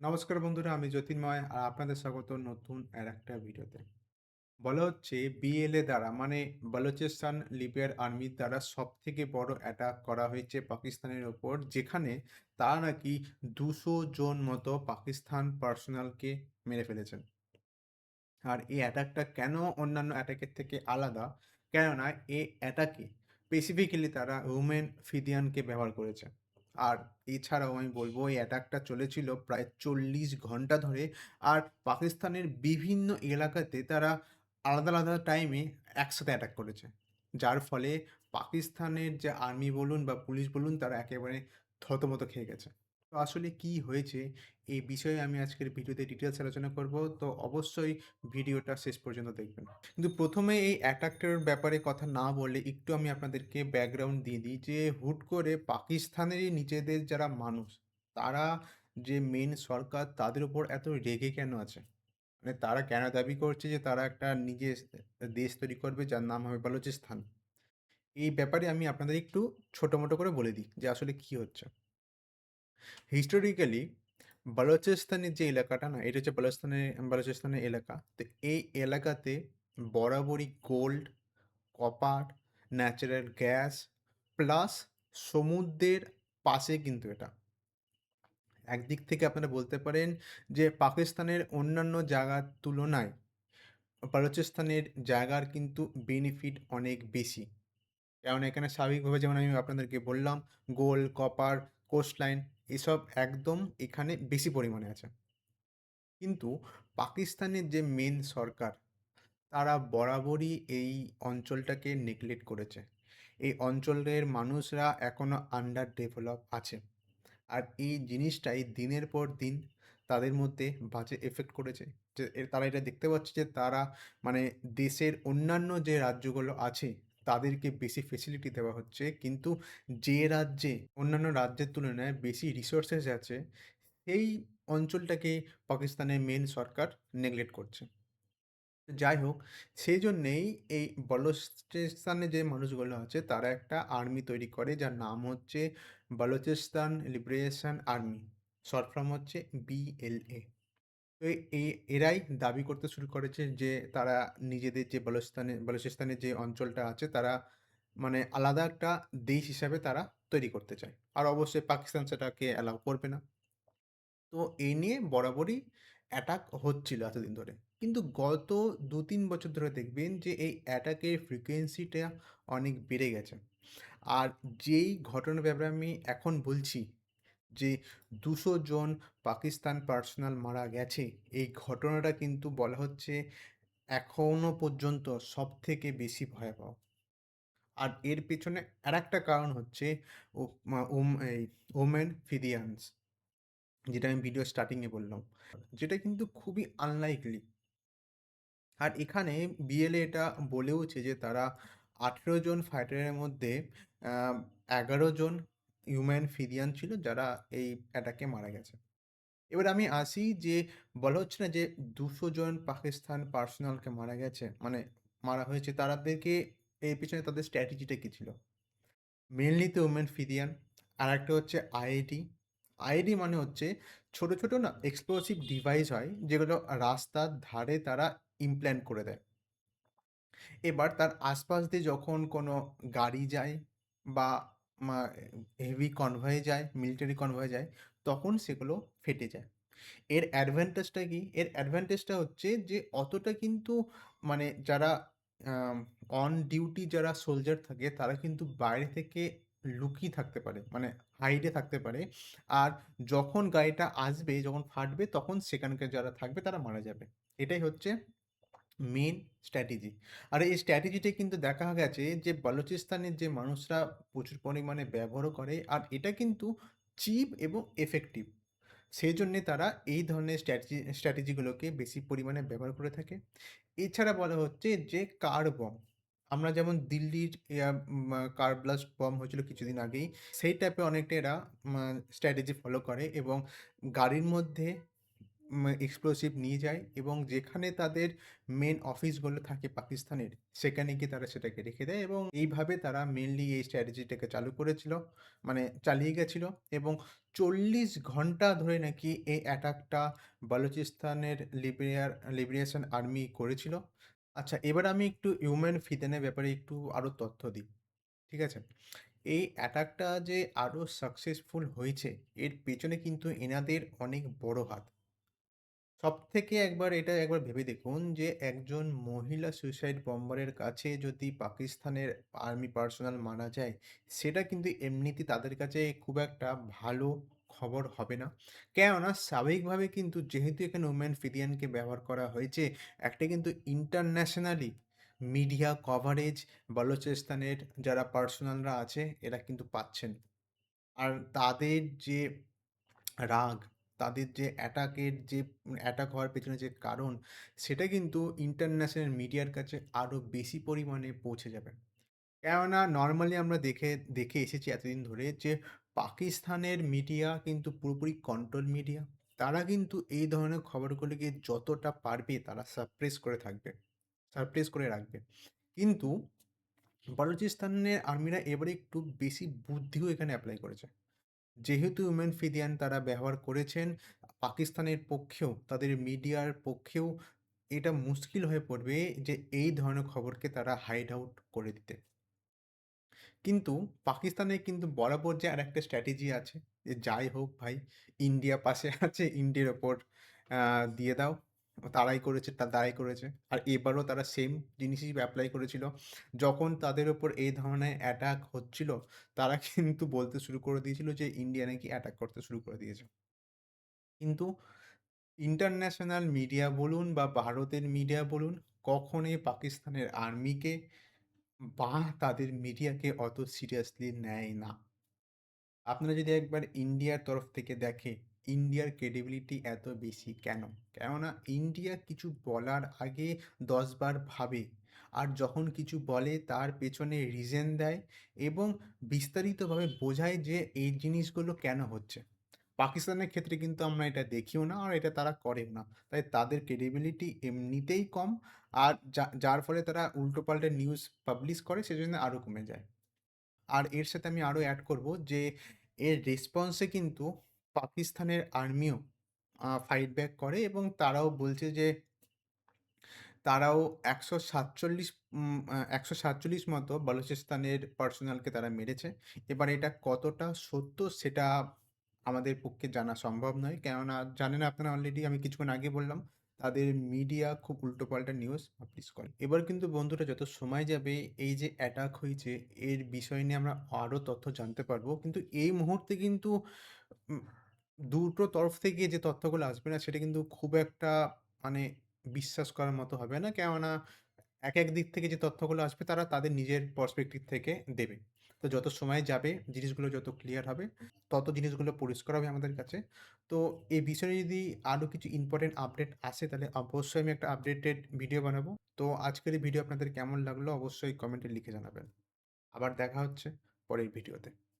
নমস্কার বন্ধুরা, আমি জ্যোতির্ময় আর আপনাদের স্বাগত নতুন একটা ভিডিওতে। বলা হচ্ছে বিএলএ দ্বারা মানে বালুচিস্তান লিবিয়ার আর্মির দ্বারা সবথেকে বড় অ্যাটাক করা হয়েছে পাকিস্তানের ওপর, যেখানে তারা নাকি ২০০ জন মতো পাকিস্তান পার্সোনালকে মেরে ফেলেছেন। আর এই অ্যাটাকটা কেন অন্যান্য অ্যাটাকের থেকে আলাদা? কেননা এই অ্যাটাকে স্পেসিফিক্যালি তারা রুমেন ফিদিয়ানকে ব্যবহার করেছে। আর এছাড়াও আমি বলব এই অ্যাটাকটা চলেছিল প্রায় ৪০ ঘন্টা ধরে। আর পাকিস্তানের বিভিন্ন এলাকাতে তারা আলাদা, আলাদা টাইমে একসাথে অ্যাটাক করেছে। যার ফলে পাকিস্তানের যে আর্মি বলুন বা পুলিশ বলুন তারা একেবারে থতমত খেয়ে গেছে। তো আসলে কি হয়েছে এই বিষয়ে আমি আজকের ভিডিওতে ডিটেইলস আলোচনা করব। তো অবশ্যই ভিডিওটা শেষ পর্যন্ত দেখবেন। কিন্তু ১ম এ এই অ্যাটাকটার ব্যাপারে কথা না বলে একটু আমি আপনাদেরকে ব্যাকগ্রাউন্ড দিয়ে দিই যে হুট করে পাকিস্তানেরই নিজেদের যারা মানুষ, তারা যে মেইন সরকার তাদের উপর এত রেগে কেন আছে? মানে তারা কেন দাবি করছে যে তারা একটা নিজের দেশ তৈরি করবে যার নাম হবে বালুচিস্তান? এই ব্যাপারে আমি আপনাদের একটু ছোট-মোটো করে বলে দিই যে আসলে কি হচ্ছে। হিস্টোরিক্যালি বালুচিস্তানের যে এলাকাটা না, এটা হচ্ছে বালুচিস্তানের এলাকা। তো এই এলাকাতে বরাবরই gold, copper, natural gas plus সমুদ্রের পাশে কিন্তু এটা। একদিক থেকে আপনারা বলতে পারেন যে পাকিস্তানের অন্যান্য জায়গার তুলনায় বালুচিস্তানের জায়গার কিন্তু বেনিফিট অনেক বেশি। কারণ এখানে স্বাভাবিকভাবে যেমন আমি আপনাদেরকে বললাম গোল্ড, কপার, কোস্টলাইন এসব একদম এখানে বেশি পরিমাণে আছে। কিন্তু পাকিস্তানের যে মেইন সরকার, তারা বরাবরই এই অঞ্চলটাকে নেগলেক্ট করেছে। এই অঞ্চলের মানুষরা এখনো আন্ডার ডেভেলপ আছে। আর এই জিনিসটাই দিনের পর দিন তাদের মধ্যে বাজে এফেক্ট করেছে। যে তারা এটা দেখতে পাচ্ছে যে তারা মানে দেশের অন্যান্য যে রাজ্যগুলো আছে, তাদেরকে বেশি ফেসিলিটি দেওয়া হচ্ছে। কিন্তু যে রাজ্যে অন্যান্য রাজ্যের তুলনায় বেশি রিসোর্সেস আছে, সেই অঞ্চলটাকে পাকিস্তানের মেইন সরকার নেগলেক্ট করছে। যাই হোক, সেইজন্যেই এই বলুচিস্তানে যে মানুষগুলো আছে তারা একটা আর্মি তৈরি করে যার নাম হচ্ছে Balochistan liberation army. Short form হচ্ছে বিএলএ। তো এরাই দাবি করতে শুরু করেছে যে তারা নিজেদের যে বালুচিস্তানের যে অঞ্চলটা আছে তারা মানে আলাদা একটা দেশ হিসাবে তারা তৈরি করতে চায়। আর অবশ্যই পাকিস্তান সেটাকে অ্যালাও করবে না। তো এই নিয়ে বরাবরই অ্যাটাক হচ্ছিল এতদিন ধরে। কিন্তু গত ২-৩ বছর ধরে দেখবেন যে এই অ্যাটাকের ফ্রিকোয়েন্সিটা অনেক বেড়ে গেছে। আর যেই ঘটনার ব্যাপারে আমি এখন বলছি যে ২০০ জন পাকিস্তান পার্সোনাল মারা গেছে, এই ঘটনাটা কিন্তু বলা হচ্ছে এখনো পর্যন্ত সবথেকে বেশি ভয়াবহ। আর এর পেছনে আরেকটা কারণ হচ্ছে ও মা ওম এই ওমেন ফিদিয়ানস। যেটা আমি ভিডিও স্টার্টিং এ বললাম। যেটা কিন্তু খুবই আনলাইকলি। আর এখানে বিএলএ এটা বলেওছে যে তারা ১৮ জন ফাইটারের মধ্যে আ ১১ জন হিউম্যান ছিল যারা এই অ্যাটাকে মারা গেছে। এবার আমি আসি যে বলা হচ্ছে না যে ২০০ জন পাকিস্তান পার্সোনালকে মারা গেছে, মানে মারা হয়েছে তাদেরকে এর পেছনে তাদের স্ট্র্যাটেজিটা কি ছিল? মেইনলি তো ওমেন ফিদিয়ান। আরেকটা হচ্ছে আইইডি। আইইডি মানে হচ্ছে ছোট, ছোট না এক্সপ্লোসিভ ডিভাইস হয় যেগুলো রাস্তার ধারে তারা ইমপ্ল্যান্ট করে দেয়। এবার তার আশপাশ দিয়ে যখন কোনো গাড়ি যায় বা মা হেভি কনভয়ে যায়, মিলিটারি কনভয়ে যায়, তখন সেগুলো ফেটে যায়। এর অ্যাডভান্টেজটা কি? এর অ্যাডভান্টেজটা হচ্ছে যে অতটা কিন্তু মানে যারা আম অন ডিউটি যারা সোলজার থাকে তারা কিন্তু বাইরে থেকে লুকিয়ে থাকতে পারে। মানে হাইডে থাকতে পারে। আর যখন গাড়িটা আসবে, যখন ফাটবে তখন সেখানকার যারা থাকবে তারা মারা যাবে। এটাই হচ্ছে মেইন স্ট্র্যাটেজি। আর এই স্ট্র্যাটেজিটাই কিন্তু দেখা গেছে যে বালুচিস্তানের যে মানুষরা প্রচুর পরিমাণে ব্যবহারও করে। আর এটা কিন্তু চিপ এবং এফেক্টিভ। সেজন্যে তারা এই ধরনের স্ট্র্যাটেজিগুলোকে বেশি পরিমাণে ব্যবহার করে থাকে। এছাড়া বলা হচ্ছে যে কার বম। আমরা যেমন দিল্লির কার ব্লাস্ট বম হয়েছিল কিছুদিন আগেই। সেই টাইপের অনেকটা এরা স্ট্র্যাটেজি ফলো করে এবং গাড়ির মধ্যে এক্সপ্লোসিভ নিয়ে যায় এবং যেখানে তাদের মেইন অফিসগুলো থাকে পাকিস্তানের, সেখানে গিয়ে তারা সেটাকে রেখে দেয় এবং এইভাবে তারা মেইনলি এই স্ট্র্যাটেজিটাকে চালু করেছিল। মানে চালিয়ে গেছিল এবং ৪০ ঘন্টা ধরে নাকি এই অ্যাটাকটা বালুচিস্তানের লিবারেশন আর্মি করেছিল। আচ্ছা, এবার আমি একটু ইউমেন ফিদেনের ব্যাপারে একটু আরো তথ্য দিই। ঠিক আছে? এই অ্যাটাকটা যে আরো সাকসেসফুল হয়েছে, এর পেছনে কিন্তু এনাদের অনেক বড় হাত। সবথেকে এটা একবার ভেবে দেখুন যে একজন মহিলা সুইসাইড বম্বারের কাছে যদি পাকিস্তানের আর্মি পার্সোনাল মারা যায়, সেটা কিন্তু এমনিতে তাদের কাছে খুব একটা ভালো খবর হবে না। কেননা স্বাভাবিকভাবে কিন্তু যেহেতু এখানে ওমেন ফিদিয়ানকে ব্যবহার করা হয়েছে, একটা কিন্তু ইন্টারন্যাশনালি মিডিয়া কভারেজ বালুচিস্তানের যারা পার্সোনালরা আছে এরা কিন্তু পাচ্ছেন। আর তাদের যে রাগ, তাদের যে অ্যাটাক হওয়ার পেছনে যে কারণ, সেটা কিন্তু ইন্টারন্যাশনাল মিডিয়ার কাছে আরো বেশি পরিমাণে পৌঁছে যাবে। কেননা নরমালি আমরা দেখে দেখে এসেছি এতদিন ধরে যে পাকিস্তানের মিডিয়া কিন্তু পুরোপুরি কন্ট্রোল মিডিয়া। তারা কিন্তু এই ধরনের খবরগুলোকে যতটা পারবে তারা সাপ্রেস করে রাখবে। কিন্তু বালুচিস্তানের আর্মিরা এবারে একটু বেশি বুদ্ধিও এখানে এপ্লাই করেছে। যেহেতু ওমেন ফিদিয়ান তারা ব্যবহার করেছেন, পাকিস্তানের পক্ষেও, তাদের মিডিয়ার পক্ষেও এটা মুশকিল হয়ে পড়বে যে এই ধরনের খবরকে তারা হাইড আউট করে দিতে। কিন্তু পাকিস্তানের কিন্তু বরাবর যে আরেকটা স্ট্র্যাটেজি আছে যে যাই হোক ভাই, ইন্ডিয়া পাশে আছে, ইন্ডিয়ার ওপর আ দিয়ে দাও। তারাই করেছে, তারাই করেছে। আর এবারও তারা সেম জিনিসই এপ্লাই করেছিল। যখন তাদের উপর এই ধরনের অ্যাটাক হচ্ছিল, তারা কিন্তু বলতে শুরু করে দিয়েছিল যে ইন্ডিয়া নাকি অ্যাটাক করতে শুরু করে দিয়েছে। কিন্তু ইন্টারন্যাশনাল মিডিয়া বলুন বা ভারতের মিডিয়া বলুন, কখনোই পাকিস্তানের আর্মিকে বা তাদের মিডিয়াকে অত সিরিয়াসলি নেয় না। আপনারা যদি একবার ইন্ডিয়ার তরফ থেকে দেখে, ইন্ডিয়ার ক্রেডিবিলিটি এত বেশি কেন? কেননা ইন্ডিয়া কিছু বলার আগে ১০ বার ভাবে। আর যখন কিছু বলে তার পেছনে রিজন দেয় এবং বিস্তারিতভাবে বোঝায় যে এই জিনিসগুলো কেন হচ্ছে। পাকিস্তানের ক্ষেত্রে কিন্তু আমরা এটা দেখিও না আর এটা তারা করেও না। তাই তাদের ক্রেডিবিলিটি এমনিতেই কম আর যার ফলে তারা উল্টোপাল্টা নিউজ পাবলিশ করে সেজন্য আরো কমে যায়। আর এর সাথে আমি আরো এড করব যে এর রেসপন্সে কিন্তু পাকিস্তানের আর্মিও ফাইট ব্যাক করে এবং তারাও বলছে যে তারাও ১৪৭ মতো বালুচিস্তানের পার্সোনালকে তারা মেরেছে। এবার এটা কতটা সত্য সেটা আমাদের পক্ষে জানা সম্ভব নয়। কেননা জানেন আপনারা অলরেডি আমি কিছুক্ষণ আগে বললাম, তাদের মিডিয়া খুব উল্টোপাল্টা নিউজ পাবলিশ করে। এবার কিন্তু বন্ধুরা যত সময় যাবে এই যে অ্যাটাক হয়েছে এর বিষয় নিয়ে আমরা আরো তথ্য জানতে পারবো। কিন্তু এই মুহূর্তে কিন্তু উম দুটো তরফ থেকে যে তথ্যগুলো আসবে না সেটা কিন্তু খুব একটা মানে বিশ্বাস করার মতো হবে না। কেননা এক দিক থেকে যে তথ্যগুলো আসবে তারা তাদের নিজের পার্সপেক্টিভ থেকে দেবে। তো যত সময় যাবে জিনিসগুলো যত ক্লিয়ার হবে, তত জিনিসগুলো পরিষ্কার হবে আমাদের কাছে। তো এই বিষয়ে যদি আরো কিছু ইম্পোর্টেন্ট আপডেট আসে তাহলে অবশ্যই আমি একটা আপডেটেড ভিডিও বানাবো। তো আজকের এই ভিডিও আপনাদের কেমন লাগলো অবশ্যই কমেন্টে লিখে জানাবেন। আবার দেখা হচ্ছে পরের ভিডিওতে।